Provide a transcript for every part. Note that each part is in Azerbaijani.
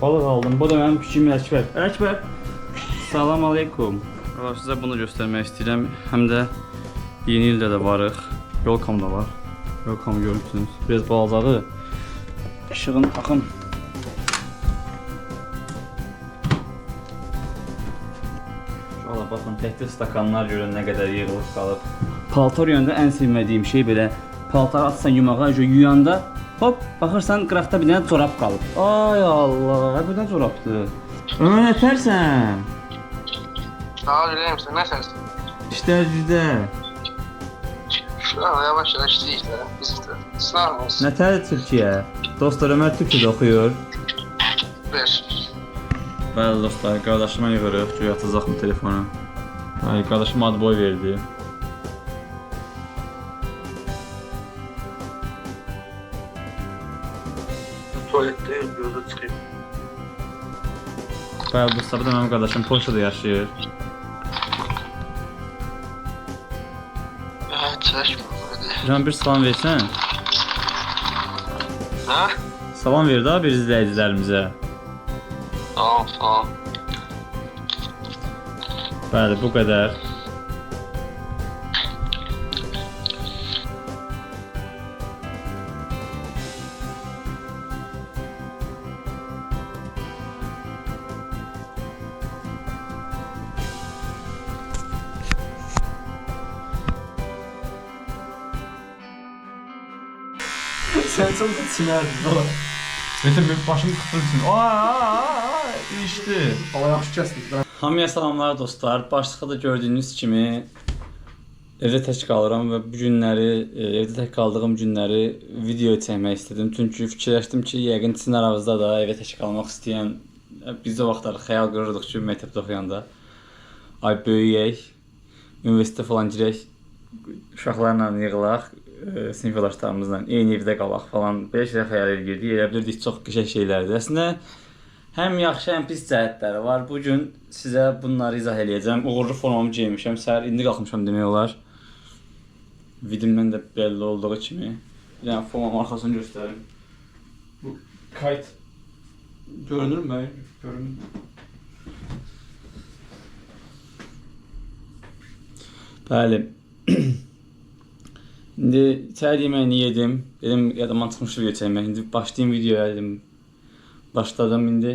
balıq aldım. Bu da mənim küçüyüm Əkbər. Əkbər. Salam aleykum. Allah sizə bunu göstərmək istəyirəm. Həm də yeni ildə də varıq. Yolkam da var. Yolkam görürsünüz. Biraz balacağı. İşığın axın. Şöyle baxın, təkcə stakanlar görün nə qədər yığılıb qalıb. Paltar yuyanda ən sevmədiyim şey belə paltarı atsan yumağa, yuyanda hop baxırsan qıraqda bir dənə çorap qalıb. Ay Allah, bu nə çorapdır? Ömür nətərsən? Sağ ol, Üleyim, sen nasılsın? İşlər gücdə. Şu an yavaş yavaş işler, biz işler. Sınav mısın? Nətər Türkiyə? Dostlar, Ömər Türkiyədə oxuyur. 5. Bəli dostlar, qardaşıma yığırıq, ki yatacaq mı telefonu. Ay, qardaşım ad boy verdi. Tuvaletteyim, yolda çıkayım. Bəli dostlar, bu da mənim qardaşım Polşada yaşayır. Evet, çalışma böyle. Can bir salam versən. Ha? Salam ver daha bir izləyicilərimizə. Tamam, tamam. Bəli, bu qədər. Sen çok sinirlendin falan. Zaten benim başım kıtırsın. İşte. Allah yaxşı kəsdik. Hamıya salamlar dostlar. Başlıqda da gördüyünüz kimi evdə tək qalıram və bu günləri, evdə tək qaldığım günləri video çəkmək istedim. Çünki fikirləşdim ki, yəqin sizin aranızda da evdə tək qalmaq istəyən, biz o vaxtlar xəyal qururduq ki, məktəbdə oxuyanda ay böyüyək, universitetə falan girək, uşaqlarla yığılaq, sinif yoldaşlarımızla eyni evdə qalaq falan, belə şeylər xəyal edirdik. Elə bilirdik, çox qəşəng şeylərdir. Əslində həm yaxşı, həm pis cəhətləri var. Bu gün sizə bunları izah eləyəcəm. Uğurlu formamı geymişəm. Səhər indi qalxmışam demək olar. Vidimdən də belli olduğu kimi. Bir dənə formamın arxasını göstərim. Bu kayıt görünür mü? Görünür. Bəli. İndi səhər yeməyini yedim. Dedim, yadımdan çıxmışdı video çəkmək. İndi başlayayım videoya dedim. Başladım indi.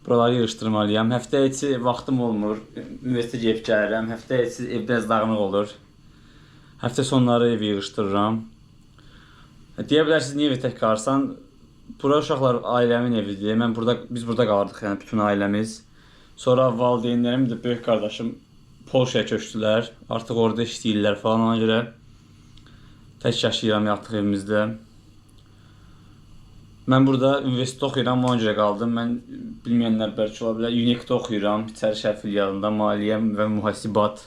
Buraları yığışdırmalıyam. Həftə içi vaxtım olmur. Universitetə gedib gəlirəm. Həftə içi ev biraz dağınıq olur. Həftə sonları evi yığışdırıram. Deyə bilərsiniz, niyə evə tək qalırsan? Bura uşaqlar ailəmin evidir. Biz burada qalırdıq, yəni bütün ailəmiz. Sonra valideynlərim də böyük qardaşım Polşaya köçdülər. Artıq orada işləyirlər falan, ona görə tək yaşayıram artıq evimizdə. Mən burada universitetdə oxuyuram, ona görə qaldım. Mən bilməyənlər bəlkə ola bilər. UNEK-də oxuyuram, İçəri Şəhər filialında maliyyə və mühasibat.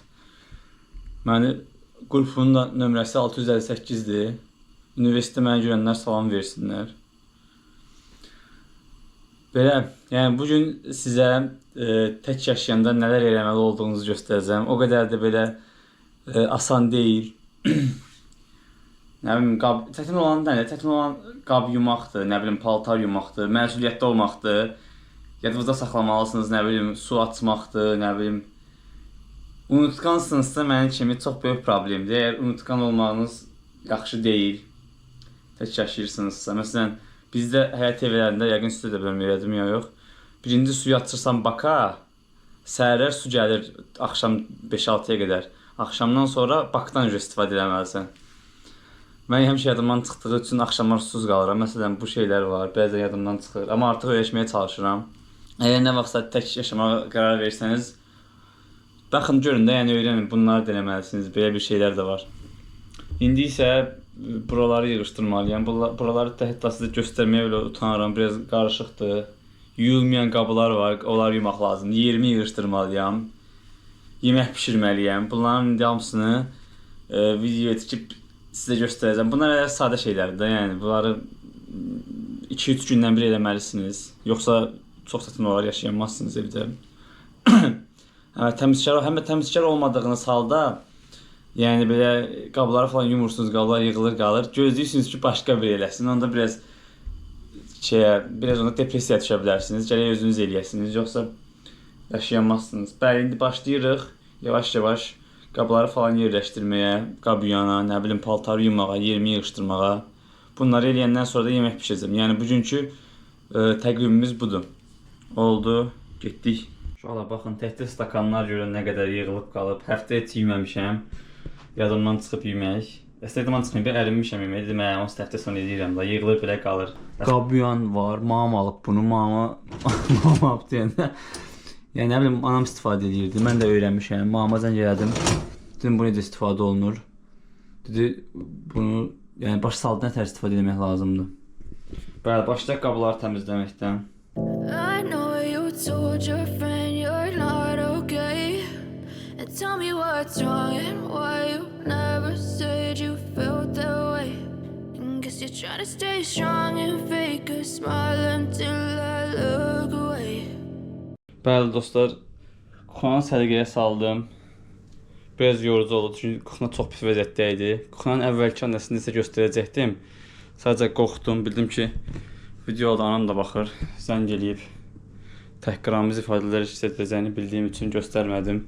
Məni qrupumun da nömrəsi 658-dir. Universitetdə mənə görənlər salam versinlər. Belə, yəni bugün sizə tək yaşayanda nələr eləməli olduğunuzu göstərəcəm. O qədər də belə asan deyil. Nə bilim, çətin olan qab yumaqdır, nə bilim, paltar yumaqdır, məsuliyyətli olmaqdır, yadınızda saxlamalısınız, nə bilim, su açmaqdır, nə bilim. Unutqansınızsa mənim kimi çox böyük problemdir. Əgər unutqan olmağınız yaxşı deyil, tək yaşayırsınızsa. Məsələn, bizdə həyat evlərində, yəqin sizə də bölüm elədim ya yox, birinci suyu açırsan baka, səhərlər su gəlir axşam 5-6-ya qədər. Axşamdan sonra bakdan istifadə eləməlisən. Mən həmişə yadımdan çıxdığı üçün axşamlar susuz qalıram. Məsələn, bu şeylər var, bəzən yadımdan çıxır. Amma artıq öyrəşməyə çalışıram. Əgər nə vaxtsa tək yaşamağa qərar versəniz, baxın, görün də, yəni öyrənin, bunları deneməlisiniz. Belə bir şeylər də var. İndi isə buraları yığışdırmalıyam. Buraları da hətta sizə göstərməyə belə utanıram. Biraz qarışıqdır. Yuyulmayan qabılar var, onları yumaq lazımdır. Yerimi yığışdırmalıyam. Yemək pişirməliyəm. Bunların indi hamısını videoya tikib sizə göstərəcəm. Bunlar elə sadə şeylərdir. Yəni bunları 2-3 gündən bir eləməlisiniz. Yoxsa çox çətin olar, yaşayamazsınız evdə. Həm də təmizkar olmadığınız halda, yəni belə qabları falan yumursunuz, qablar yığılır qalır. Gözləyirsiniz ki, başqa biri eləsin. Onda biraz biraz onda depressiyaya düşə bilərsiniz. Gərək özünüz eləyəsiniz, yoxsa yaşayamazsınız. Bəli, indi başlayırıq yavaş-yavaş qabları falan yerləşdirməyə, qab yuyana, nə bilim paltar yumağa, yerimi yığışdırmağa. Bunları eləyəndən sonra da yemək bişirəcəm. Yəni bugünkü təqvimimiz budur. Oldu, getdik. Uşaqlar baxın, təkdə stakanlar görün nə qədər yığılıb qalıb. Həftə heç yeməmişəm. Yadımdan çıxıb yemək. Yadımdan çıxmayıb, ərinmişəm yemək. Dedim, onu həftə sonra eləyirəm da, yığılır belə qalır. Qab yuyan var, mamam alıb bunu, mama alıb deyəndə. Yəni nə bilim, anam istifadə edirdi. Mən də öyrənmişəm. Mamama zəng elədim. Dedim, bu necə istifadə olunur? Dedi, bunu yəni baş saldı nə tər istifadə etmək lazımdır. Bəli, başlayaq qabları təmizləməkdən. I know you told your friend you're not okay. And tell me what's wrong and why you never said you felt that way. And guess you're trying to stay strong and fake a smile until I look away. Bəli dostlar, kuxanı səliqəyə saldım. Biraz yorucu oldu çünki kuxna çox pis vəziyyətdə idi. Kuxanın əvvəlki annəsini isə göstərəcəkdim. Sadəcə qorxdum, bildim ki videoda anam da baxır, zəng eləyib təhqiramiz ifadələr işlədəcəyini bildiyim üçün göstərmədim.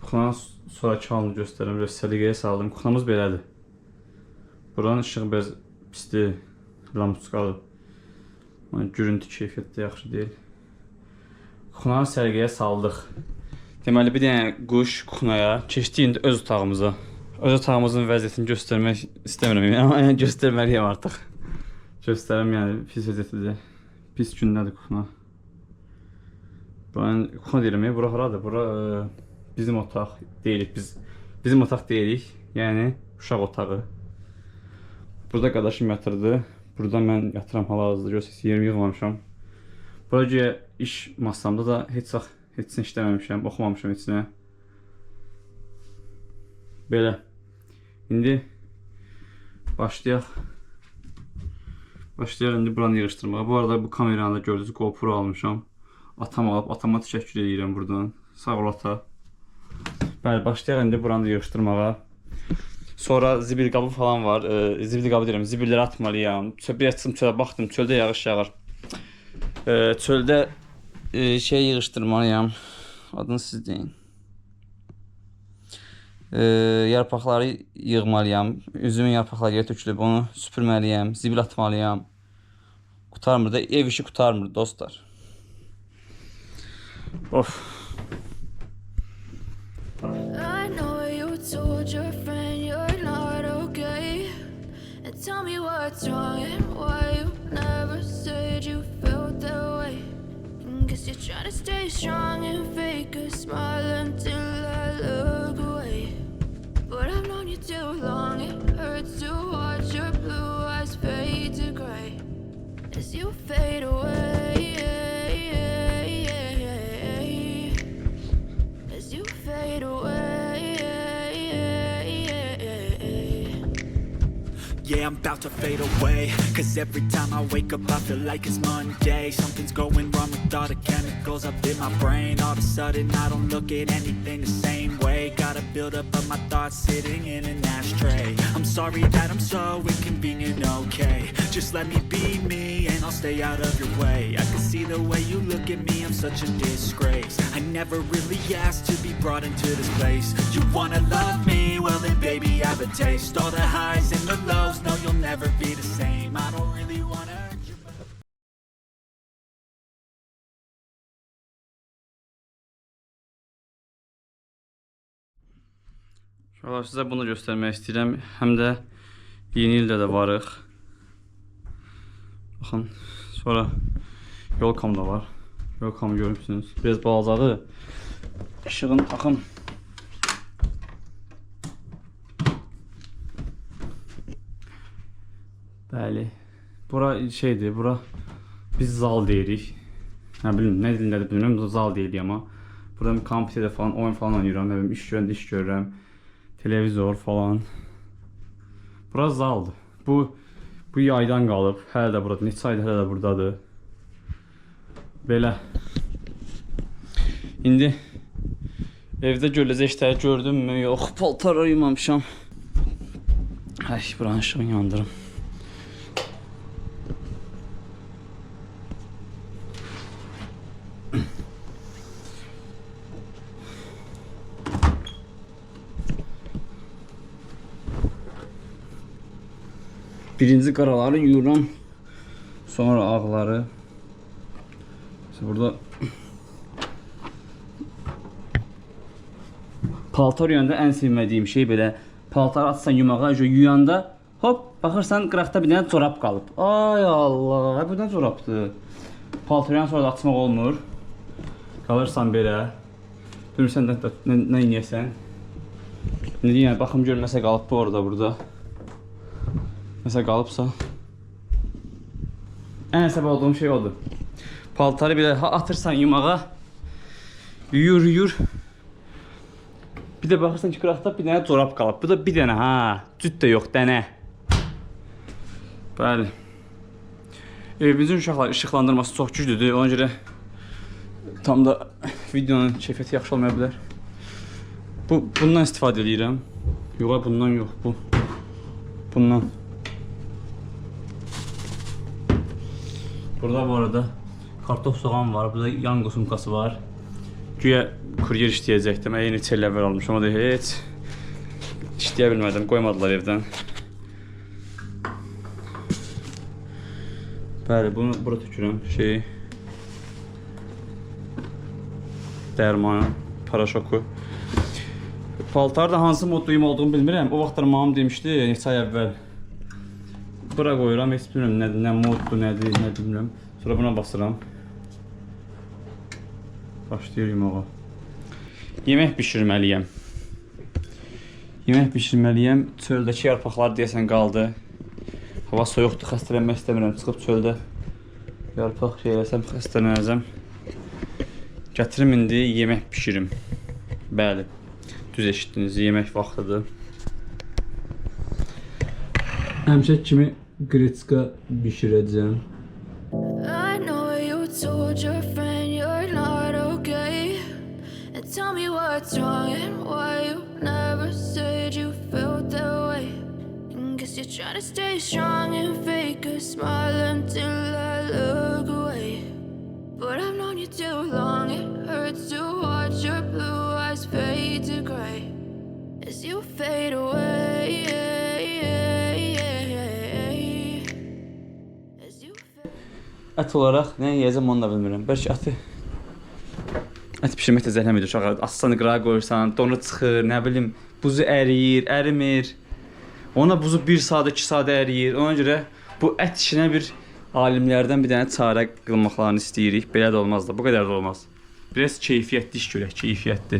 Kuxanın sonraki halını göstərim, biraz səliqəyə saldım. Kuxnamız belədir. Buranın işığı biraz pisdir, lampuskalı. Görüntü keyfiyyəti yaxşı deyil. Kuxnanı səliqəyə saldıq. Deməli bir dənə quş kuxnaya keçdi indi öz otağımıza. Öz otağımızın vəziyyətini göstərmək istəmirəm. Yəni göstərməliyəm artıq. Göstərim, yəni pis vəziyyətlidir. Pis gündədir kuxna. Buranın kuxna deyirəm, bura haradır? Bura bizim otaq deyilik. Bizim otaq deyilik. Yəni uşaq otağı. Burada qardaşım yatırdı. Burada mən yatıram hal-hazırda. Göstərsə yerimi yığmamışam. Buraya iş masamda da heç nə işləməmişəm, oxumamışam heç nə. Belə. İndi başlayaq. Başlayaq indi buranı yığışdırmağa. Bu arada bu kameranı da gördünüz, GoPro almışam. Atam alıb, atama təşəkkür edirəm buradan. Sağ ol ata. Bəli, başlayaq indi buranı yığışdırmağa. Sonra zibil qabı falan var. Zibil qabı deyirəm, zibilləri atmalıyam. Bir açdım çölə, baxdım, çöldə yağış yağır. Çöldə şey yığışdırmalıyam. Adını siz deyin. Yarpaqları yığmalıyam. Üzümün yarpaqları yerə tökülüb, onu süpürməliyəm. Zibil atmalıyam. Qutarmır da, ev işi qutarmır dostlar. Of. I know you told your friend you're not okay. And tell me what's wrong and why you never said you felt that way. And guess you're trying to stay strong and fake a smile until I look away. But I've known you too long, it hurts to watch your blue eyes fade to gray as you fade away. As you fade away. Yeah, I'm about to fade away. Cause every time I wake up I feel like it's Monday. Something's going wrong with all the chemicals up in my brain. All of a sudden I don't look at anything the same way. Got a buildup of my thoughts sitting in an ashtray. I'm sorry that I'm so inconvenient, okay. Just let me be me and I'll stay out of your way. I can see the way you look at me, I'm such a disgrace. I never really asked to be brought into this place. You wanna love me? Well then baby I have a taste. All the highs and the lows, no you'll never be the same. I don't really wanna hurt you. Uşaqlar, sizə bunu göstərmək istəyirəm. Həm də yeni ildə də varıq. Baxın, sonra yolkam da var. Yolkamı görürsünüz. Biraz balacadır. İşığın baxın. Bəli. Bura şeydir, bura biz zal deyirik. Nə bilim, nə dilindədir bilmirəm, zal deyirik amma. Burada kompüterdə falan, oyun falan oynayıram, nə bilim, iş görəndə iş görürəm. Televizor falan. Bura zaldır. Bu yaydan qalıb. Hələ də burada, neçə aydır hələ də buradadır. Belə. İndi evdə görüləcəkləri gördümmü? Yox, paltar uyumamışam. Ay, buranın işığını yandırım. Birinci qaraları yuyuram. Sonra ağları. İşte burada paltar yuyanda ən sevmədiyim şey belə paltar atsan yumağa, yuyanda hop baxırsan qıraqda bir dənə corab qalıb. Ay Allah, bu nə corabdır? Paltaryan sonra da atmaq olmur. Qalırsan belə. Bilmirsən nə yeyəsən. Ne diyeyim, baxım gör nəsə qalıb bu orada burada. Nəsə qalıbsa. Ən səbəb olduğum şey odur. Paltarı belə atırsan yumağa. Yuyur. Bir də baxırsan ki, qıraqda bir dənə corab qalıb. Bu da bir dənə ha. Cüt də yox, dənə. Bəli. Evimizin uşaqlar işıqlandırması çox güclüdür. Ona görə tam da videonun keyfiyyəti yaxşı olmaya bilər. Bundan istifadə edirəm. Yox, bundan yox, bundan. Burada bu arada kartof soğan var. Burada yango sumkası var. Güya kuryer işləyəcəkdim. Yeni çelləvər almışam. O da heç işləyə bilmədim. Qoymadılar evdən. Bəli, bunu bura tökürəm. Dərmanı, paraşoku. Paltar da hansı moddayım olduğunu bilmirəm. O vaxtlar mamam demişdi, neçə ay əvvəl. Bura qoyuram, heç bilmirəm nə moddur, nədir, nə bilmirəm. Sonra buna basıram. Başlayır yumağa. Yemək bişirməliyəm. Çöldəki yarpaqlar deyəsən qaldı. Hava soyuqdur, xəstələnmək istəmirəm. Çıxıb çöldə yarpaq eləsəm xəstələnəcəm. Gətirim indi yemək bişirim. Bəli. Düz eşitdiniz, yemək vaxtıdır. Həmişə kimi qretska bişirəcəm. I know you told your friend you're not okay. And tell me what's wrong and why you never said you felt that way. Guess you're trying to stay strong and fake a smile until I look away. But I've known you too long, it hurts to watch your blue eyes fade to gray as you fade away. As you fade. Ət olaraq nə yeyəcəm onu da bilmirəm. Bəlkə ət pişirmək də zəhləmidir uşaqlar. Aslanı qırağa qoyursan, donu çıxır, nə bilim, buzu əriyir, ərimir. Ona buzu 1 saat, 2 saat əriyir. Ona görə bu ət işinə bir alimlərdən bir dənə çarə qılmaqlarını istəyirik. Belə də olmaz da, bu qədər də olmaz. Biraz keyfiyyətli iş görək, keyfiyyətli.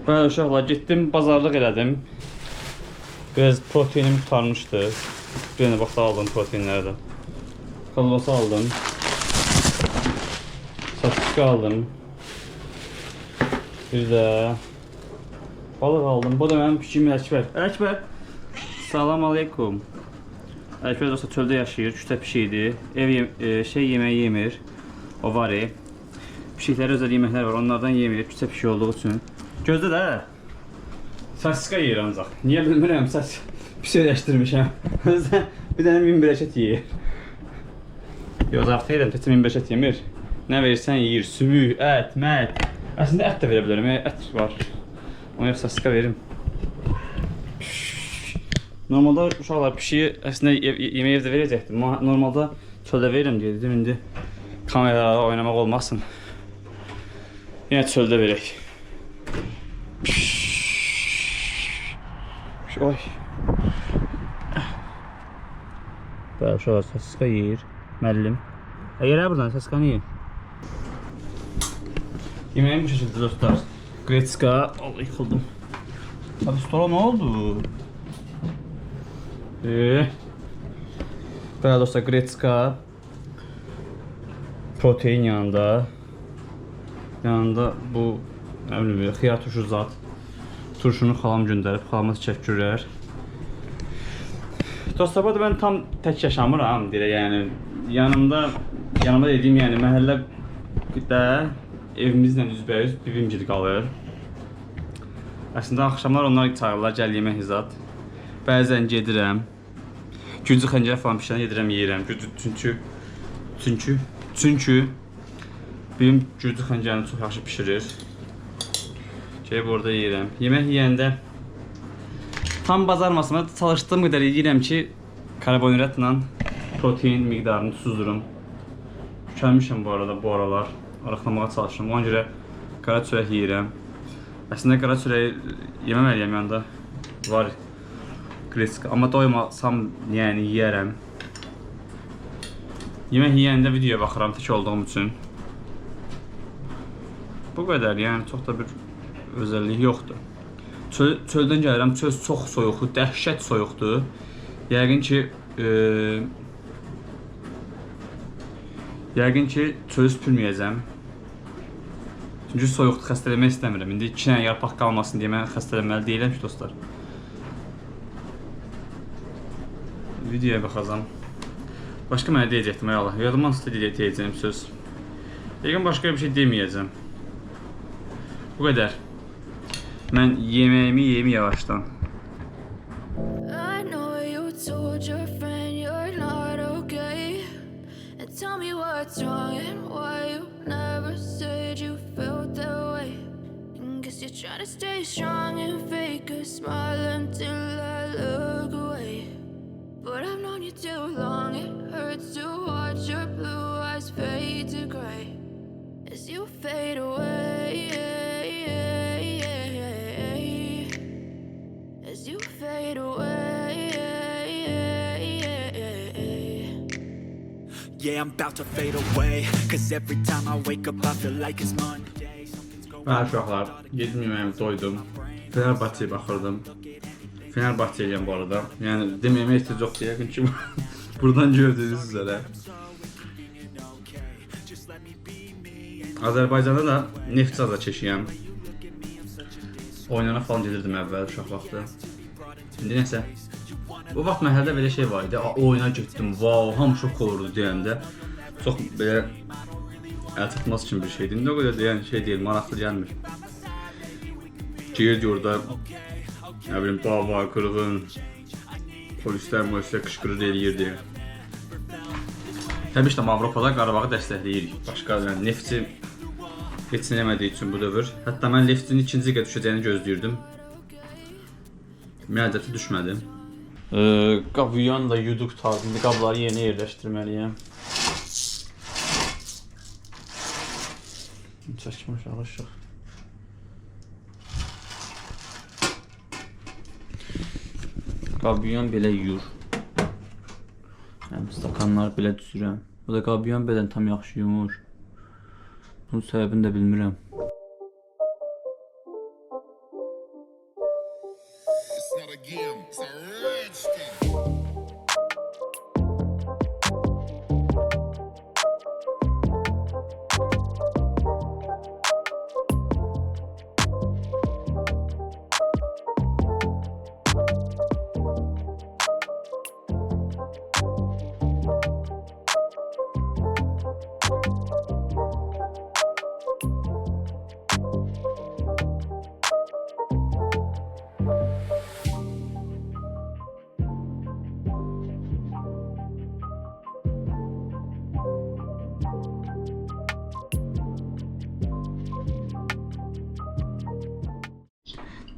Bəli uşaqlar, getdim, bazarlıq elədim. Biraz proteinim tutarmışdı. Bir dənə vaxtda aldım proteinləri də. Kolbasa aldım. Sosiska aldım. Bir də balıq aldım. Bu da mənim küçüyüm Əkbər. Əkbər! Salam aleykum. Əkbər dostlar çöldə yaşayır, küçdə pişikdir. Yemək yemir. O var. Pişiklərə özəl yeməklər var, onlardan yemir. Küçdə pişik olduğu üçün. Gözdə də. Sosiska yeyir ancaq. Niyə bilmirəm, pis eləşdirmişəm. Bir dənə 1000 bərəkət yeyir. Yox, artıq edirəm, təkcə 1000 bərəkət yemir. Nə verirsən yeyir, sümük, ət, mət. Əslində ət də verə bilərəm, ət var. Ona yox, sosiska verim. Normalda uşaqlar pişiyi əslində yemək evdə verəcəkdim. Normalda çöldə verirəm deyə dedim, indi kameralarda oynamaq olmasın. Yenə çöldə verək. Oy. Bəli, uşaqlar sosiska yeyir, müəllim. Yerə buradan sosiskanı yeyir. Yeməğim bu şəkildə dostlar. Qretska, Allah yıxıldım. Abi stola nə oldu? Bəli dostlar, qretska. Protein yanında. Yanında bu, nə bilim, xiyar turşu zat. Turşunu xalam göndərib, xalama təşəkkürlər. Dostlar, bu da mən tam tək yaşamıram, deyək, yəni. Yanımda dediyim, yəni, məhəllədə evimizlə üzbəyüz bibimcil qalır. Əslində axşamlar onlar çağırırlar, gəl yemək zat. Bəzən gedirəm. Gücü xəncər falan pişirən gedirəm, yeyirəm. Çünki bibim gücü xəncərini çox yaxşı pişirir. Gəlib orada yeyirəm. Yemək yeyəndə tam bazarmasına çalışdığım qədər yeyirəm ki, karbonhidratla protein miqdarını tuzdurum. Tükənmişəm bu arada bu aralar. Arıqlamağa çalışıram. Ona görə qara çörək yeyirəm. Əslində qara çörəyi yeməməliyəm yanında. Var risk. Amma doymasam yəni yeyərəm. Yemək yeyəndə videoya baxıram tək olduğum üçün. Bu qədər, yəni çox da bir özəlliyi yoxdur. Çöldən gəlirəm, çöl çox soyuqdur, dəhşət soyuqdur. Yəqin ki çölü süpürməyəcəm. Çünki soyuqdur, xəstələmək istəmirəm. İndi 2 dənə yarpaq qalmasın deyə mən xəstələnməli deyiləm ki, dostlar. Videoya baxacam. Başqa mənə deyəcəkdim, ay Allah. Yadımdan üstə deyəcəyim söz. Yəqin başqa bir şey deməyəcəm. Bu qədər. Mən yeməyimi yeyim yavaşdan. I know you told your friend you're not okay. And tell me what's wrong and why you never said you felt that way. And guess you're trying to stay strong and fake a smile until I look away. But I've known you too long, it hurts to watch your blue eyes fade to gray as you fade away. As you fade away. Yeah, I'm about to fade away. Cause every time I wake up, I feel like it's Monday. Something's going Mən uşaqlar, yedməyəm, doydum. Fenerbahçe'yə baxırdım. Fenerbahçe'liyəm bu arada. Yəni deməyəmə ehtiyac yoxdur, yəqin ki buradan gördünüz üzərə. Azərbaycanda da neft zaza çeşiyəm. Oynana falan gedirdim əvvəl uşaq vaxtı. İndi nəsə. Bu vaxt məhəllədə belə şey var idi. Oyuna getdim, vav, hamı şok olurdu deyəndə. Çox belə əl tutmaz kimi bir şeydir. İndi o qədər deyən şey deyil, maraqlı gəlmir. Girdi orada, nə bilim, dava, qırğın, polislər qışqırır eləyirdi. Təbii ki, Avropada Qarabağı dəstəkləyirik. Başqa neftçi heç nə eləmədiyi üçün bu dövr. Hətta mən neftçinin ikinci qət düşəcəyini gözləyirdim. Müəccəti düşmədi. Qabıyan da yuduq tarzında qabları yerinə yerləşdirməliyəm. Çəkmə aşağı. Qabıyan belə yuyur. Həm stakanlar belə düzürəm. Bu da qabıyan belə tam yaxşı yumur. Bunun səbəbini də bilmirəm.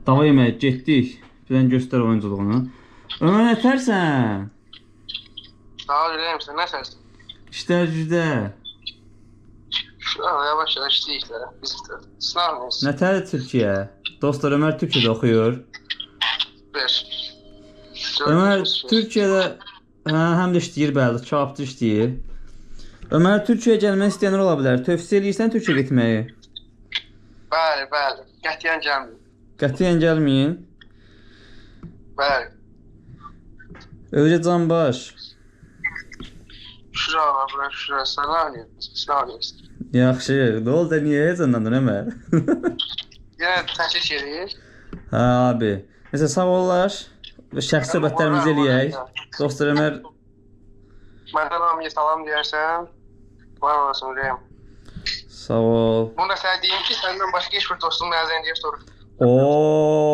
Dava yeməyə getdik. Birdən göstər oyunculuğunu. Ömər, nətərsən? Sağ ol, ürəyim, sən nəsərsin? İşlər gücdə. Yavaş yavaş işləyiklərə, biz sınav mıyız? Nətər Türkiyə? Dostlar, Ömər Türkiyədə oxuyur. 5. Ömər Türkiyədə həm də işləyir, bəli, kağıtçı işləyir. Ömər Türkiyəyə gəlmək istəyənlər ola bilər. Tövsiyə edirsən Türkiyəyə getməyi? Bəli, bəli. Qətiyyən gəlməyin. Qətiyyən gəlməyin. Bəli. Öyrə Canbaş. Şura ala, bura şura. Sınav mıyız? Yaxşı. Nə oldu, niyə heyecanlandın Ömər? Yenə təşkiş edir. Hə, abi. Nəsə, sağ ollar. Şəxsi söhbətlərimizi eləyək. Dostlar, Ömər... Məndən hamıya salam deyərsən. Var olasın, ürəyim. Sağ ol. Bunu da sənə deyim ki, səndən başqa heç bir dostum mənə zəng deyib sorur. Ooo.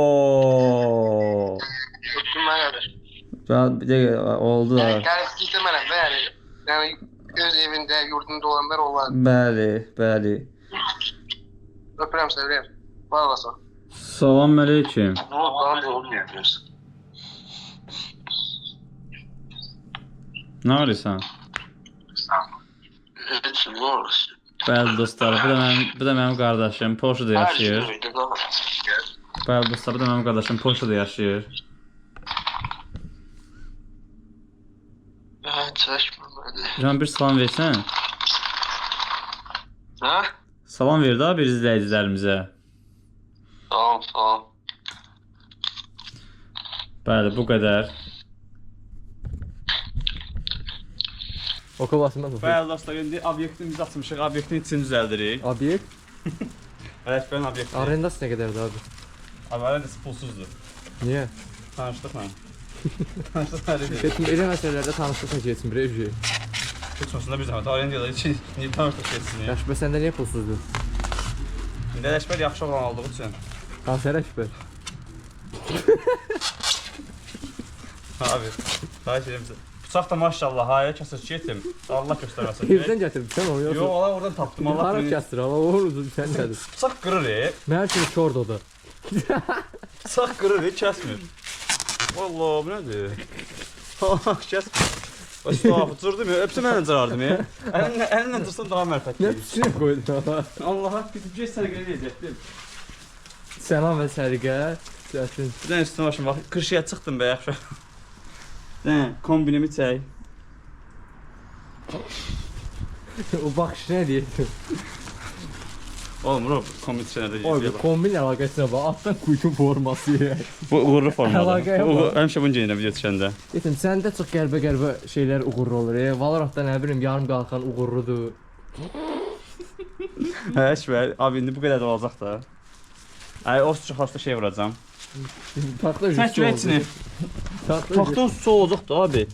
Öpdüm mənədir. Bir dəqiqə, oldu da. Gəlib istəmərəm də, yəni öz evində, yurdunda olanlar onlar. Bəli, bəli. Öpürəm səni, ürəyim. Var olasın. Salam aleyküm. Nə oldu, olmayacaq. Nə arıyorsan? Heç nə olur? Bəli dostlar, bu da mənim qardaşım Polşada yaşayır. Bəli dostlar, bu da mənim qardaşım Polşada yaşayır. Çəkmə məni. Can bir salam versən. Hə? Salam ver daha bir izləyicilərimizə. Tamam. Bəli, bu qədər. Oku basmaz mı? Bəli dostlar, indi obyektimizi açmışıq, obyektin içini düzəldirik. Obyekt. Ələkbərin obyekti. Arendası ne kadardı abi? Abi, arendası pulsuzdur. Niye? Tanışdıqla. Tanışdıqla arendası. Geçim öyle meselelerde tanıştıkla geçsin bir şey. Keçməsində bir zəhmət, arendiyada için niyə tanışdıq geçsin ya? Yaşbə səndə niye pulsuzdu? İndi ələkbər yaxşı olan olduğu üçün. Kanser Yaşbə. Abi, xahiş edirəm sizə. Bıçaq da maşallah, haya kəsir ki yetim. Allah göstərməsin. Evden getirmişsən onu Yox, yoksa. Allah oradan tapdım. Allah Harap bilir. kestir ama o uzun sen getir. Bıçaq qırır, Mənim üçün şort o da. Bıçaq qırır, kəsmir. Vallahi, bu nədir? Kəsmir. Estağfurullah, cırdım ya. Öpsə mənə cırardım ya. Əlinlə dursan daha mərfətli. Ne pişine koydun ama? Allah'a gidip sərgəli edəcəkdim. Selam ve sərgə. Gətirin. Bir dənə üstünə başım bax, kırşıya çıxdım be yaxşı. Dənə, kombinimi çək. O bakış ne diye? Oğlum, bro, kombin çəkənə də Oy bu kombin əlaqəsinə bax. Altdan kuytun forması. Bu uğurlu formadır. Əlaqəyə bax. Həmişə bunu geyinirəm video çəkəndə. Yetim səndə çox qəribə şeylər uğurlu olur. Valorantda nə bilim yarım qalxan uğurludur. Hə, şübhə. Abi, indi bu qədər də olacaq da. Ay, o çox hasta şey vuracam. Taxta Sən üstü kürəkçini. Taxta üstü olacaq da abi.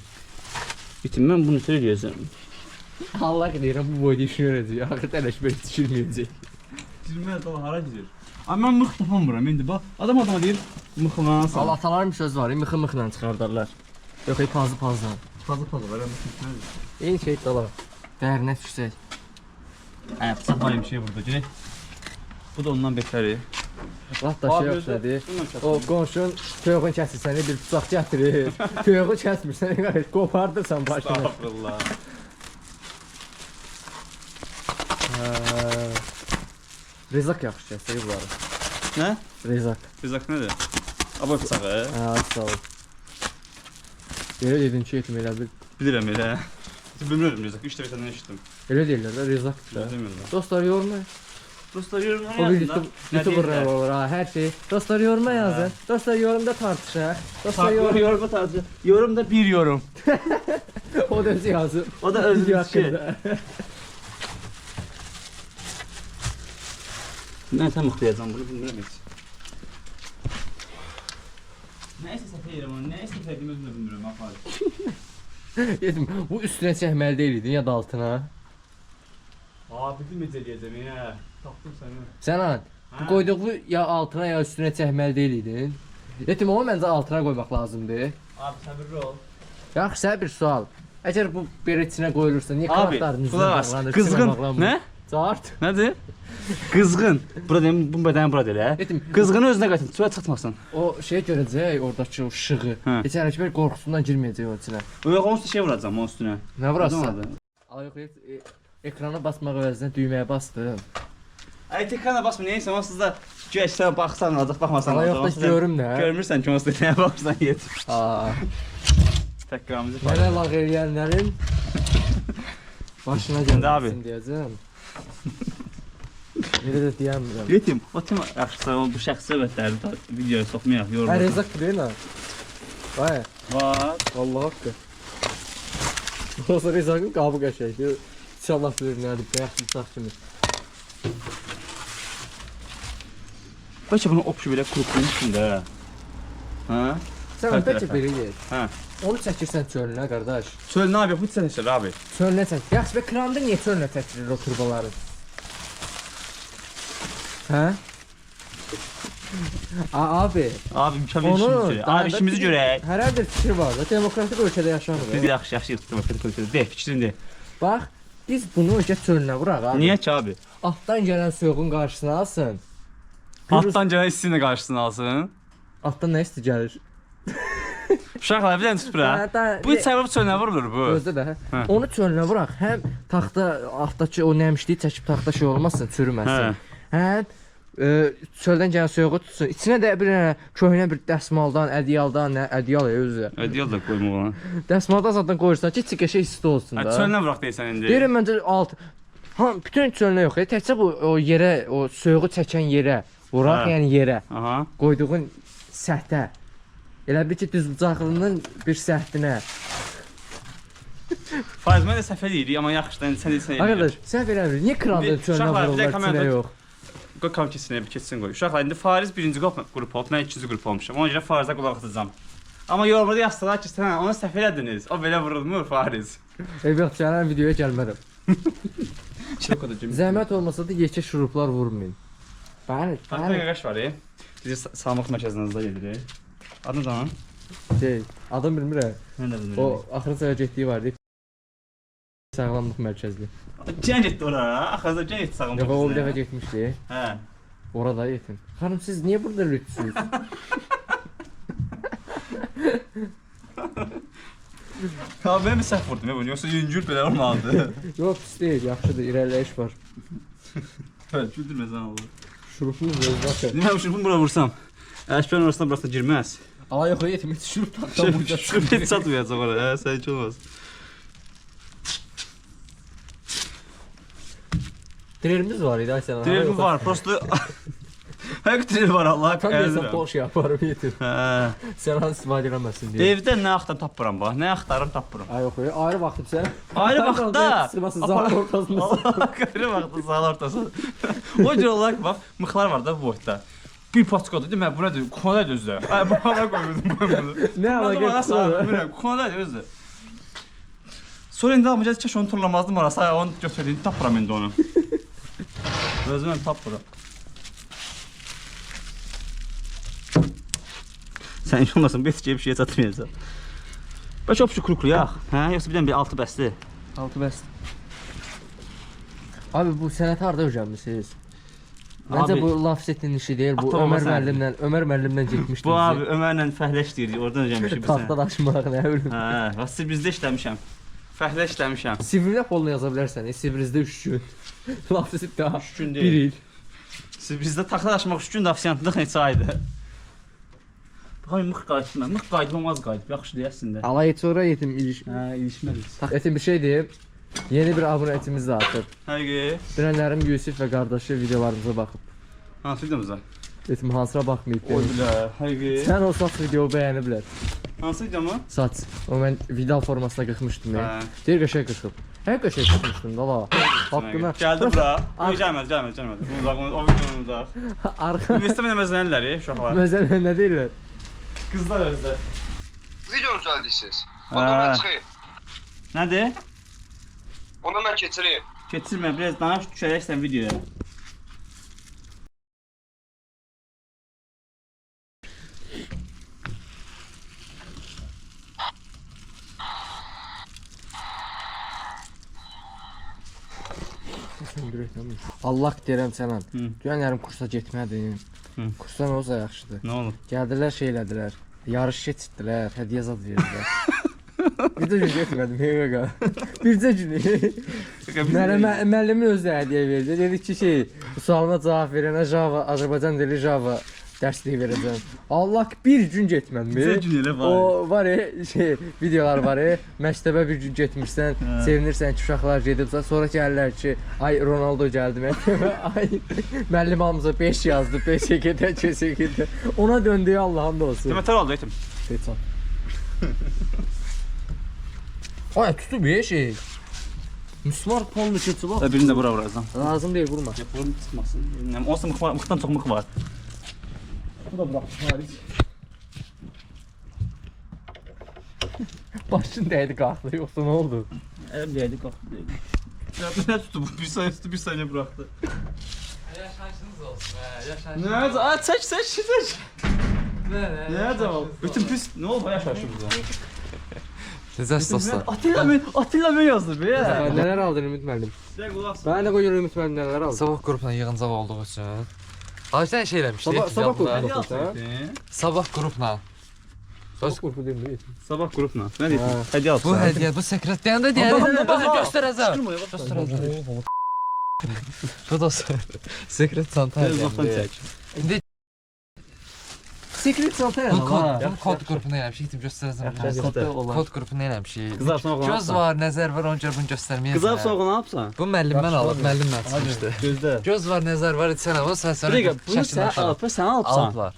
Bitim, mən bunu söyləyəcəm. Allah deyirəm bu boyda işini öyrəcək. Axırda ələşbər düşürməyəcək. Girməyə dala hara gidir? Ay, mən mıx tapamıram indi bax. Adam adama deyir, mıxından sal. Allah atalarım söz var. Mıxı-mıxla çıxardarlar. Yox, pazı-pazla. Fazla var, nədir? Eyni şey dala. Dərinə düşsək. Hə, bıçaq var bir şey burada, girək. Bu da ondan betəri. Laf da şey yoxsadır. O qonşun toyuğun kəsir səni bir bıçaq gətirir. Toyuğu kəsmir səni qopardırsan başını. Estağfurullah. Rezak yaxşı kəsir bunları. Nə? Rezak. Bizak nədir? Aba bıçağı. Sağ ol. Elə dedin ki, yetim elə bil. Bilirəm elə. Bilmirəm Bizak, 3 dəfə səndən eşitdim. Elə deyirlər də rezakdır da. Demirlər. Dostlar yorma. Dostlar yorumlara O bir yazın da. YouTuberlar olur ha her şey. Dostlar yoruma yazın. Dostlar yorumda tartışaq. Dostlar Yoruma tarzı. Yorum da bir yorum. o da yazın. O da özü Video şey. hakkında. Mən sən mıxlayacam bunu bilmirəm heç. Nə istəyirəm onu, nə istəyirəm özüm də bilmirəm aparır. Yetim bu üstüne çəkməli deyildin ya da altına. Abi bilmə eləyəcəm ya. Tapdım səni. Sən an. Bu qoyduğu ya altına ya üstüne çəkməli deyildin. Yetim onu məncə altına qoymaq lazımdır. Abi səbirli ol. Yaxşı sən bir sual. Əgər bu bir içinə qoyulursa niyə Abi, kanatların üzrə qulaq as, bağlanır? qızğın. Nə? Cart. Nədir? Qızğın. Bura deyim, bu bədəni bura elə. Yetim Qızğını özünə qayıtın, suya çıxmasın. o şey görəcək oradakı o işığı. Hə. Heç əlbəttə qorxusundan girməyəcək o içinə. Yox, onun üstünə şey vuracam, onun üstünə. Nə vurasın? Adı? Ay ekrana basmaq əvəzinə düyməyə bastım. Ay tekana basma, neysə, onsuz da güya sən baxsan olacaq, baxmasan Sana olacaq. yox da Onsuz da görüm nə? Görmürsən ki, onsuz da nəyə baxsan yetir. Aa, Təkrarımızı mənə lağ eləyənlərin başına İndi abi. gəlməsin deyəcəm. Elə də deyəmirəm. Yetim, o tim yaxşısa bu şəxsi söhbətləri videoya soxmayaq, Hə, yorulur. Rezak deyil ha. Vay, Var. Allah haqqı. Olsa Rezakın qabı qəşəkdir. İnşallah bilir nədir, bəyək bıçaq kimi. Bəlkə bunu opşu belə kurutmuşsun da. Hə? Sən Hər bəlkə tərəfə. belə gel. Hə. Onu çəkirsən çölünə, qardaş. Söyle nə yapıyor? Bu sən işlər abi. Çölünə çək. Yaxşı, və kranda niyə çölünə çəkilir o turbaları? Hə? Abi, Abi mükemmel onu işimizi görək. Abi işimizi görək. Hər bir fikir var da, demokratik ölkədə yaşamır. Bir yaxşı yırtdım fikrini de, fikrini de. Bax, biz bunu ölkə çölünə vuraq abi. Niyə ki abi? Altdan gələn soyuğun qarşısına alsın. Alttan gələn hissini qarşısına alsın. Altdan nə isti gəlir? Uşaqlar bir dənə tut bura. Bu çəvirib çölünə vurulur bu. Gözdə də. Onu çölünə vuraq. Həm taxta altdakı o nəmişliyi çəkib taxta şey olmasın, çürüməsin. Həm çöldən gələn soyuğu tutsun. İçinə də bir köhnə bir dəsmaldan, ədyaldan, ədyal özü. Ədyal da qoymaq olan. Dəsmaldan zaten qoyursan ki, içi qəşəng isti olsun da. Çölünə vuraq deyirsən indi. Deyirəm məncə bütün çölünə yox. Təkcə bu o yerə, o soyuğu çəkən yerə vuraq, yəni yerə. Aha. Qoyduğun səhtə. Elə bir ki, düz bucaqlının bir səhtinə. Faiz mən də səhv edirik, amma yaxşıdan sən desən edir. Arkadaş, səhv eləmir. Niyə kralın çölünə vururlar, içinə yox? Qoy kam keçsinə, bir keçsin qoy. Uşaqlar, indi Fariz birinci qrup oldu, mən ikinci qrup olmuşam. Ona görə Farizə qulaq atacağım. Amma yorumlarda yazsalar ki, sən onu səhv elədiniz. O belə vurulmur Fariz. Yox, sənə videoya gəlmərəm. Zəhmət olmasa da yekə şuruplar vurmayın. Bəli, Fatma Qaqaş var, bizi sağlamlıq mərkəzinizdə gedirik. Adın zaman? Adım bilmirəm. Mən də bilmirəm. O, axırı səvə getdiyi var deyib. Sağlamlıq mərkəzli. Cən getdi oraya, axırda cən getdi sağlamlıq Yox, o bir mərkəzinə. dəfə getmişdi. Hə. Orada yetin. Xanım, siz niyə burada lütsüz? Ya mən bir səhv vurdum ya bunu, yoxsa yüngül belə olmalıdır. Yox, pis deyil, yaxşıdır, irəliləyiş var. Hə, güldürməsən Allah. Şurupumuz yox, baxır. Mən şurupumu bura vursam, əşbən orasına burasına girməz. Ala yox, yetim, heç şurup taxtan vuracaq. Şurup heç çatmayacaq oraya, sən heç olmaz. Trelimiz var idi, ay sən. Trelmi var, prosto... Həqiq trel var Allah, Tam deyəsən, boş yaparım, yetim. Hə. Sən hansı istifadə eləməsin deyə. Evdə nə axtarım tapıram bax, nə axtarım tapıram. Ay yox, ayrı vaxtım sən. Ayrı vaxtda. Sıxılmasın, zal ortasında. Ayrı vaxtda, zal ortası. O cür olaraq bax, mıxlar var da bu boyda. Bir paçkoda dedim, mən bu nədir? Kuxanaydı özdə. Ay, bu hala qoymuşdum ben bunu. Nə əlaqəsi var? Bilmirəm, kuxanaydı özdə. Sonra indi amca keş onu turlamazdım orası, ay onu götürdüyüm, tapıram indi onu. Özümən tapıram. Sən iş olmasın, beşkiyə bir şeyə çatmayacaq. Bəlkə o pişi kurukluyaq, hə? Yoxsa bir dənə bir altı bəsli. Altı bəst. Abi bu sənəti harda öyrənmisiniz? Məncə Abi- bu Lafsetin işi deyil, bu Ata-baba Ömər müəllimlə getmişdik. Bu abi Ömərlə fəhləşdirdik, oradan öyrənmişik biz. Taxta daşımaq, nə bilim. Hə, bax bizdə işləmişəm. Fəhlə işləmişəm. Sivrilə polunu yaza bilərsən, Sivrizdə 3 gün. Lafset daha 3 gün 1 deyil. il. Bizdə taxta daşımaq 3 gün də afisiyantlıq neçə aydır. Baxay mıx qayıtma, mıx qayıtmamaz qayıt, yaxşı deyəsən də. Alay sonra yetim iliş. Hə, ilişmədik. Yetim bir şey deyim. Yeni bir abunətimiz də artıq. Həqiqi. Dünənlərim Yusif və qardaşı videolarımıza baxıb. Hansı videomuzda? Yetim hansıra baxmayıb. O bilə, həqiqi. Sən o saç videoyu bəyəniblər. Hansı videomu? Saç. O mən vidal formasına qırxmışdım ya. Hə. Deyir qəşəng qırxıb. Hə qəşəng qırxmışdım da la. Haqqına. Gəldi bura. Yox, gəlməz. Uzaq, o videonu uzaq. Arxa İnvestment eləməzənləri, uşaqlar. məsələn nə deyirlər? Qızlar özdə. Videonu düzəldirsiniz. Hə. Ondan mən çıxayım. Nədir? Ondan mən keçireyim. Keçirmə, biraz danış, düşərəksən videoya. Allah deyirəm sənə. Hı. Dünənlərim kursa getmədim. Hı. Kursdan olsa yaxşıdır. Nə olub? Gəldilər şey elədilər. Yarış keçdilər, hədiyyə zad verdilər. Bircə gün getmədim, heyvəqa. Bircə gün. Müəllimin özü də hədiyyə verdi. Dedi ki, bu sualıma cavab verənə Java, Azərbaycan dili Java dərsliyi verəcəm. Allah bir gün getmədim. Bircə gün elə var. O var videolar var. Məktəbə bir gün getmirsən, sevinirsən ki, uşaqlar gedibsə, sonra gəlirlər ki, ay Ronaldo gəldi məktəbə. Ay müəllim hamımıza 5 yazdı, 5 gedə, 2 gedə. Ona döndü Allah'ın da olsun. Demətər oldu etim. Şeytan. Ay tutub şey. Müsmar polunu keçib bax. Birini də bura vuracam. Lazım deyil vurma. Vurun çıxmasın. Olsa mıxdan çox mıx var. Bu da bırak hariç. Başın dəydi qalxdı yoxsa nə oldu? Əlim deyildi, qalxdı deyildi. Ya bu nə tutdu bu? Bir saniyə tutdu, bir saniyə bıraxdı. Yaşayışınız olsun. Yaşayışınız. Nə? Aa, çək. Nə cavab? Bütün pis, nə olub yaşayışımıza? Necə əsaslar? Atilla mən yazdı be. Nələr aldın Ümid müəllim? Sən qulaq. Mən də qoyuram Ümid müəllim nələr aldın? Sabah qrupla yığıncaq olduğu üçün. Ay sən şey eləmişdik. Sabah qrupuna baxırsan? Sabah qrupla. Sabah qrupu deyil. Sabah qrupla. Nə deyirsən? Hədiyyə alsan. Bu hədiyyə, bu sekret deyəndə deyəndə baxın göstərəcəm. Göstərəcəm. Bu da sekret çanta hədiyyə. İndi sekret çanta hədiyyə. Kod qrupunu eləmişik, göstərəcəm. Kod qrupunu eləmişik. Qızarsan oğlan. Göz var, nəzər var, onca bunu göstərməyəcəm. Qızarsan oğlan nə yapsan? Bu müəllimdən alıb, müəllimdən çıxmışdı. Gözdə. Göz var, nəzər var, sən al, sən Bunu sən alıp, sən alıbsan. Bax.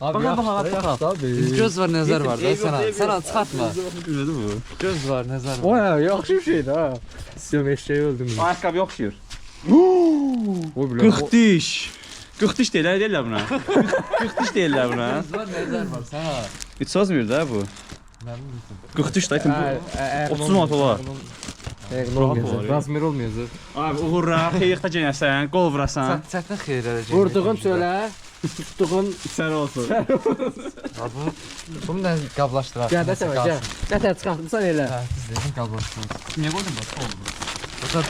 Göz var, nəzər var da, sən al. Sən al, çıxartma. Bilmədi bu. Göz var, nəzər var. Vay, yaxşı bir şeydir ha. Sizə eşeği öldüm. Ayaqqabı yoxşuyur. O bile. 40 diş. 40 diş deyirlər buna. 40 diş deyirlər buna. Göz var, nəzər var, sən al. Heç sözmür də bu. Mənim bildim. 40 diş də bu. 30 manat olar. Razmer olmayacaq. Abi uğurra, xeyirxdə gəlsən, qol vurasan. Çətin xeyir eləcək. Vurduğun çölə, tutduğun Sər olsun. Bunu da qablaşdıraq. gədə səvə, gəl. Nətər çıxartmısan elə. Hə, düzdür, qablaşdıraq. Niyə qoydun bax, oldu.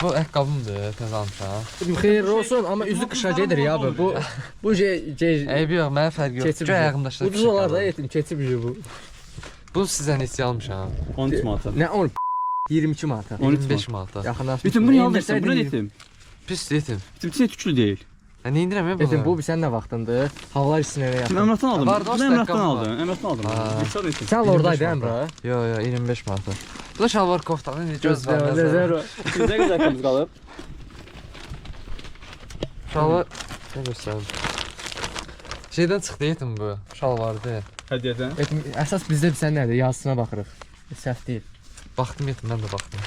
Bu ayaqqabımdır, təzə almışam. Xeyirli olsun, amma üzü qışa gedir ya bu. Bu Eybi yox, mənə fərqi yox. keçib. Çünki ayağımdaşlar. Ucuz olar da yetim, keçib bu. Bu sizə neçə almışam? 13 manat. Nə 10? 22 manata. 25 manata. Yaxınlaşmış. Bütün bunu yandırsan, bura yetim. Pis yetim. Bütün tüklü deyil. Nə indirəm ya Yetim bu sən nə vaxtındır? Havalar isinəyə Mən yaxın. Əmratan aldım. Var da, Bunu Əmratan ayaqqabım aldım. Əmratan aldım. Ha. Neçə yetim? Sən oradaydı 25 Əmrə. Yo, 25 manata. Bu da şalvar koftanın göz var, nəzər. Nəzər. Bizdə gözəl ayaqqabımız qalıb. Şalvar nə göstərim? Şeydən çıxdı yetim bu, şalvardı. Hədiyyədən. Yetim əsas bizdə sən nədir? Yazısına baxırıq. Səhv deyil. Baxdım yetim, mən də baxdım.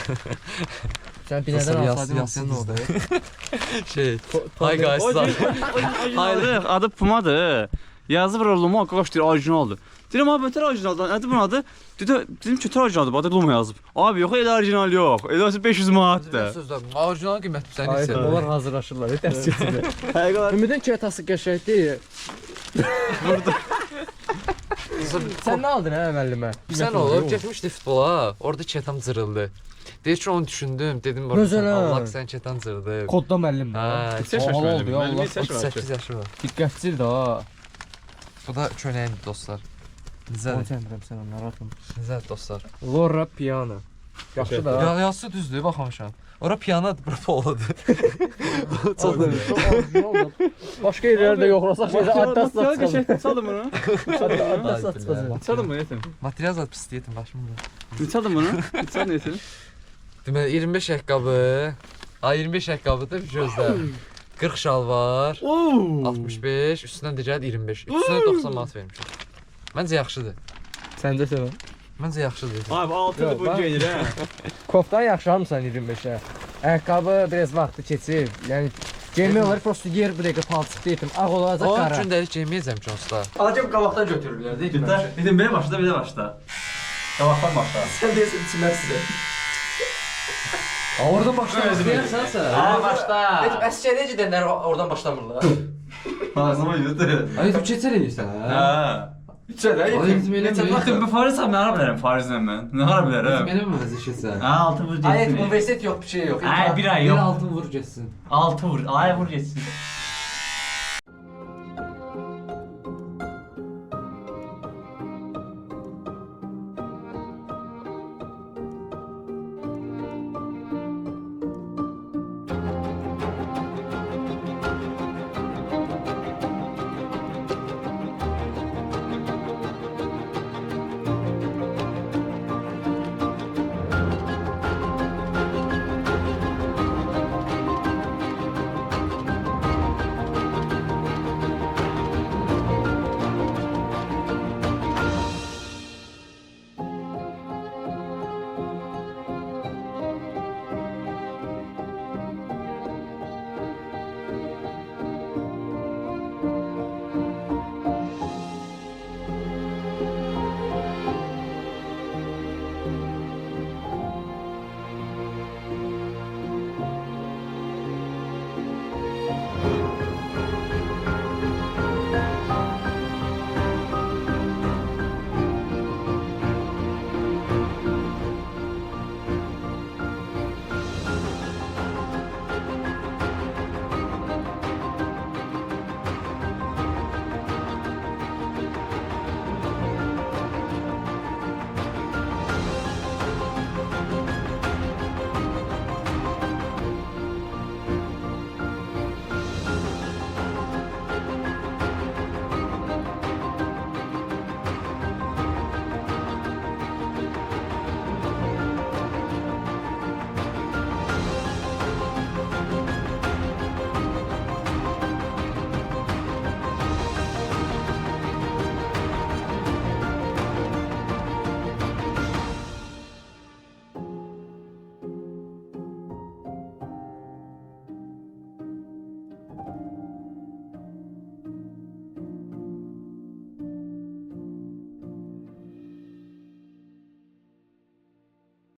Sən binədən alsaydın yazsın nə oldu? Şey, hi guys. Hayır, adı Pumadır. Yazı var Luma, qoş deyir, orijinaldır. Deyirəm, abi, ötər orijinaldan, nədir bunun adı? Dedim ki, ötər orijinaldır, adı Luma yazıb. Abi, yox, elə orijinal yox. Elə 500 manatdır. Sözlər, orijinal qiymətli sən Hayır, isə. onlar hazırlaşırlar, dərs keçirlər. Həqiqət. Ümidin ketası qəşəng deyil. Sən nə aldın hə müəllimə? Sən olub getmişdi futbola, orada ketam cırıldı. Deyir ki, onu düşündüm, dedim orada sən Məsələn. Allah sən ketan cırdı. Kodda müəllim. Hə, Neçə yaş var Oldu müəllim? ya, Müəllim Allah. neçə yaş var? 38 yaşı var. Diqqətçil də ha. Bu da köynəyim dostlar. Onu Nizədir, çəndirəm sən onlara atım. nizədir dostlar. Lora piano. Yaxşı da. Ya yazısı düzdür, baxmamışam. Ora piyanodur, bura poladır. Çox orijinal. Başqa yerlərdə yoxlasaq şeydə addas çıxacaq. Çalın bunu. Addas çıxacaq. Çalın bunu yetim. Material zat pis yetim başımda. Çalın bunu. Çalın yetim. Deməli 25 ayaqqabı. Ha 25 ayaqqabıdır gözlə. 40 şalvar, 65, üstündən digər 25. Üstünə 90 manat vermişəm. Məncə yaxşıdır. Səncə sən? Məncə yaxşıdır. Abi 6-dır bu geyinir hə. Koftan yaxşı almısan 25-ə. Ayaqqabı biraz vaxtı keçib. Yəni geyinmək olar, prosto yer bu dəqiqə palçıq deyim. Ağ olacaq O qara. gündəlik geyməyəcəm ki onsda. Acaba qabaqdan götürürlər, deyil mi? Dedim belə başla, belə başla. Qabaqdan başla. Sən deyirsən içməzsən. Oradan başlamaq istəyirsən sən? Ha, başla. Əsgər necə deyirlər oradan başlamırlar? Ağzıma yürüdü. Ay tu keçər edirsən hə? Hə. İçə də. Baxın bu Farizəm mən ara bilərəm Farizlə mən. Nə ara bilərəm? Mənə mi vəzir keçsən? Hə 6 vur Ay, getsin. universitet yox, bir şey yox. Ay bir ay Bir yox. altın vur keçsin. 6 vur. Ay vur getsin.